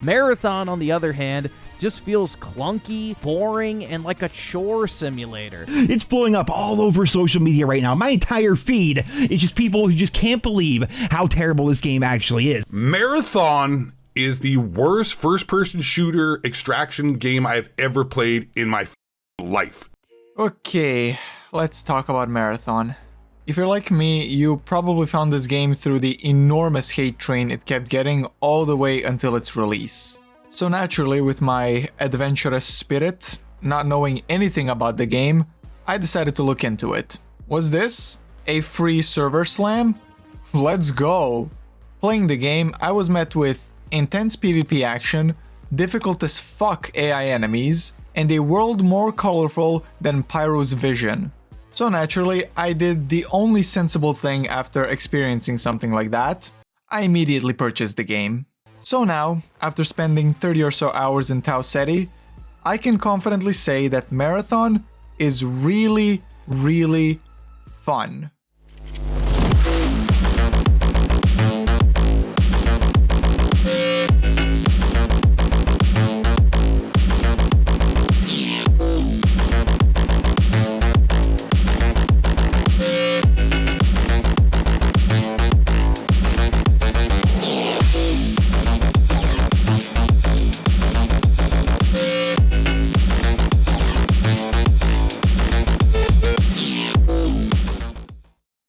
Marathon, on the other hand, just feels clunky, boring, and like a chore simulator. It's blowing up all over social media right now. My entire feed is just people who just can't believe how terrible this game actually is. Marathon is the worst first-person shooter extraction game I've ever played in my life. Okay, let's talk about Marathon. If you're like me, you probably found this game through the enormous hate train it kept getting all the way until its release. So naturally, with my adventurous spirit, not knowing anything about the game, I decided to look into it. Was this a free server slam? Let's go! Playing the game, I was met with intense PvP action, difficult as fuck AI enemies, and a world more colorful than Pyro's vision. So naturally, I did the only sensible thing after experiencing something like that. I immediately purchased the game. So now, after spending 30 or so hours in Tau Ceti, I can confidently say that Marathon is really, really fun.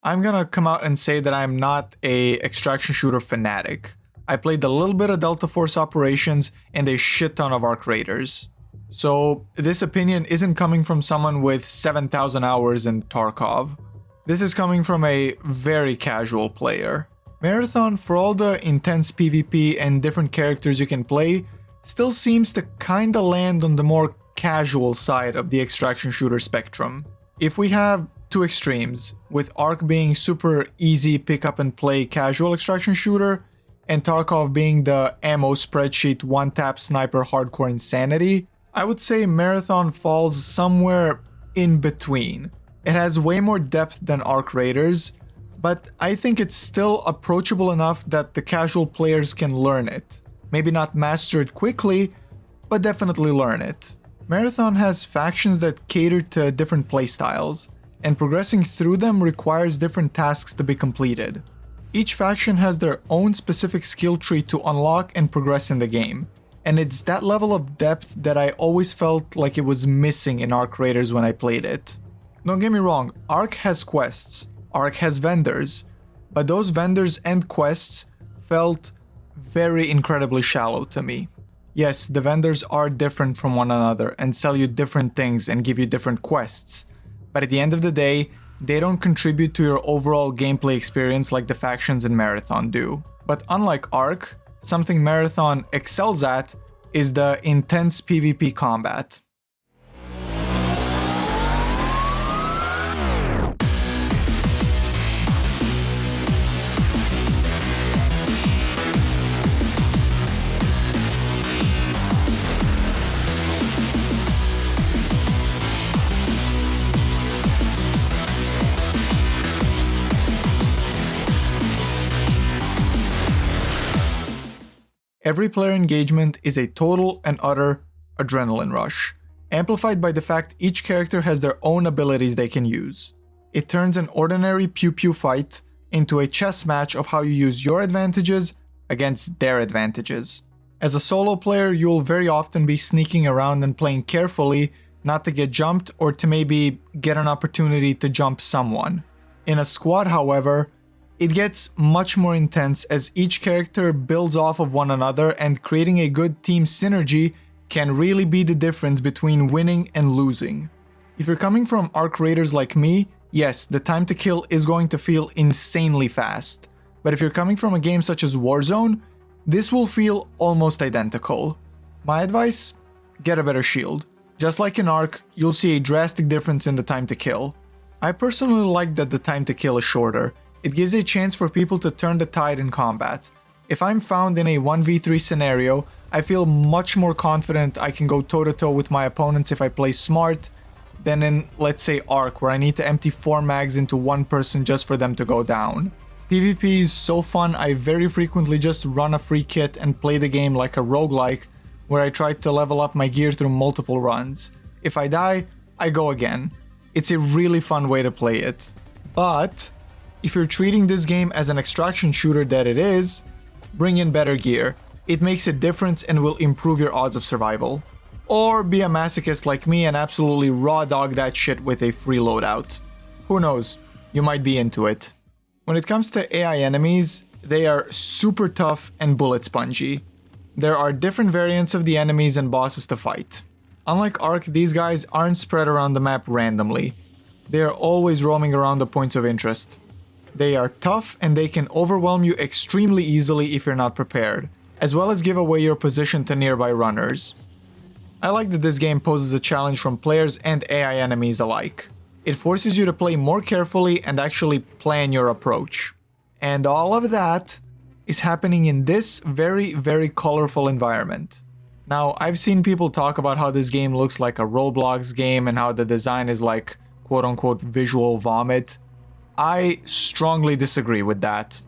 I'm gonna come out and say that I'm not a extraction shooter fanatic. I played a little bit of Delta Force Operations and a shit ton of Arc Raiders. So this opinion isn't coming from someone with 7,000 hours in Tarkov. This is coming from a very casual player. Marathon, for all the intense PvP and different characters you can play, still seems to kinda land on the more casual side of the extraction shooter spectrum. If we have two extremes, with Ark being super easy pick up and play casual extraction shooter, and Tarkov being the ammo spreadsheet one-tap sniper hardcore insanity, I would say Marathon falls somewhere in between. It has way more depth than Arc Raiders, but I think it's still approachable enough that the casual players can learn it. Maybe not master it quickly, but definitely learn it. Marathon has factions that cater to different playstyles, and progressing through them requires different tasks to be completed. Each faction has their own specific skill tree to unlock and progress in the game, and it's that level of depth that I always felt like it was missing in Arc Raiders when I played it. Don't get me wrong, Arc has quests, Arc has vendors, but those vendors and quests felt very incredibly shallow to me. Yes, the vendors are different from one another and sell you different things and give you different quests, but at the end of the day, they don't contribute to your overall gameplay experience like the factions in Marathon do. But unlike Ark, something Marathon excels at is the intense PvP combat. Every player engagement is a total and utter adrenaline rush, amplified by the fact each character has their own abilities they can use. It turns an ordinary pew-pew fight into a chess match of how you use your advantages against their advantages. As a solo player, you'll very often be sneaking around and playing carefully not to get jumped or to maybe get an opportunity to jump someone. In a squad, however, it gets much more intense as each character builds off of one another, and creating a good team synergy can really be the difference between winning and losing. If you're coming from Arc Raiders like me, yes, the time to kill is going to feel insanely fast. But if you're coming from a game such as Warzone, this will feel almost identical. My advice? Get a better shield. Just like in Arc, you'll see a drastic difference in the time to kill. I personally like that the time to kill is shorter. It gives a chance for people to turn the tide in combat. If I'm found in a 1v3 scenario, I feel much more confident I can go toe-to-toe with my opponents if I play smart than in, let's say, Ark, where I need to empty 4 mags into one person just for them to go down. PvP is so fun, I very frequently just run a free kit and play the game like a roguelike, where I try to level up my gear through multiple runs. If I die, I go again. It's a really fun way to play it. But if you're treating this game as an extraction shooter that it is, bring in better gear. It makes a difference and will improve your odds of survival. Or be a masochist like me and absolutely raw dog that shit with a free loadout. Who knows? You might be into it. When it comes to AI enemies, they are super tough and bullet spongy. There are different variants of the enemies and bosses to fight. Unlike Ark, these guys aren't spread around the map randomly. They are always roaming around the points of interest. They are tough and they can overwhelm you extremely easily if you're not prepared, as well as give away your position to nearby runners. I like that this game poses a challenge from players and AI enemies alike. It forces you to play more carefully and actually plan your approach. And all of that is happening in this very, very colorful environment. Now, I've seen people talk about how this game looks like a Roblox game and how the design is like quote-unquote visual vomit. I strongly disagree with that.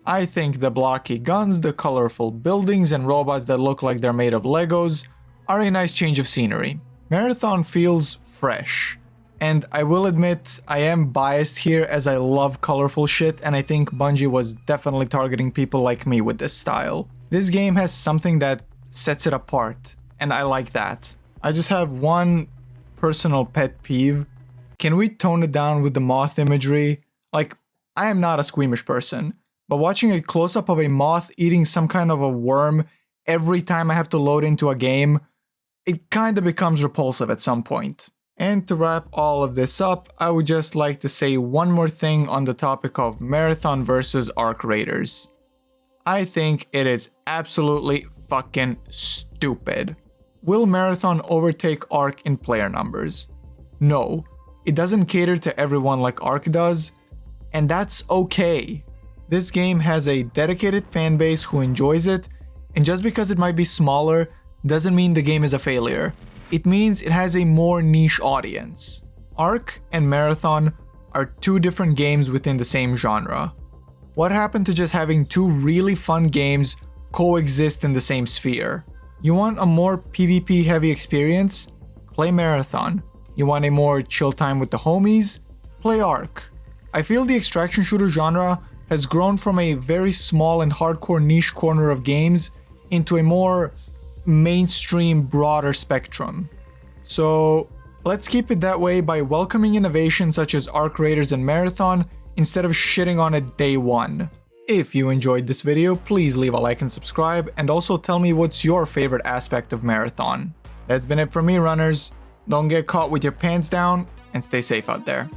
I think the blocky guns, the colorful buildings, and robots that look like they're made of Legos are a nice change of scenery. Marathon feels fresh. And I will admit, I am biased here as I love colorful shit, and I think Bungie was definitely targeting people like me with this style. This game has something that sets it apart, and I like that. I just have one personal pet peeve. Can we tone it down with the moth imagery? Like, I am not a squeamish person, but watching a close-up of a moth eating some kind of a worm every time I have to load into a game, it kinda becomes repulsive at some point. And to wrap all of this up, I would just like to say one more thing on the topic of Marathon versus Ark Raiders. I think it is absolutely fucking stupid. Will Marathon overtake Ark in player numbers? No, it doesn't cater to everyone like Ark does, and that's okay. This game has a dedicated fan base who enjoys it, and just because it might be smaller doesn't mean the game is a failure. It means it has a more niche audience. Ark and Marathon are two different games within the same genre. What happened to just having two really fun games coexist in the same sphere? You want a more PvP heavy experience? Play Marathon. You want a more chill time with the homies? Play Ark. I feel the extraction shooter genre has grown from a very small and hardcore niche corner of games into a more mainstream, broader spectrum. So let's keep it that way by welcoming innovation such as Ark Raiders and Marathon instead of shitting on it day one. If you enjoyed this video, please leave a like and subscribe, and also tell me what's your favorite aspect of Marathon. That's been it for me, runners. Don't get caught with your pants down, and stay safe out there.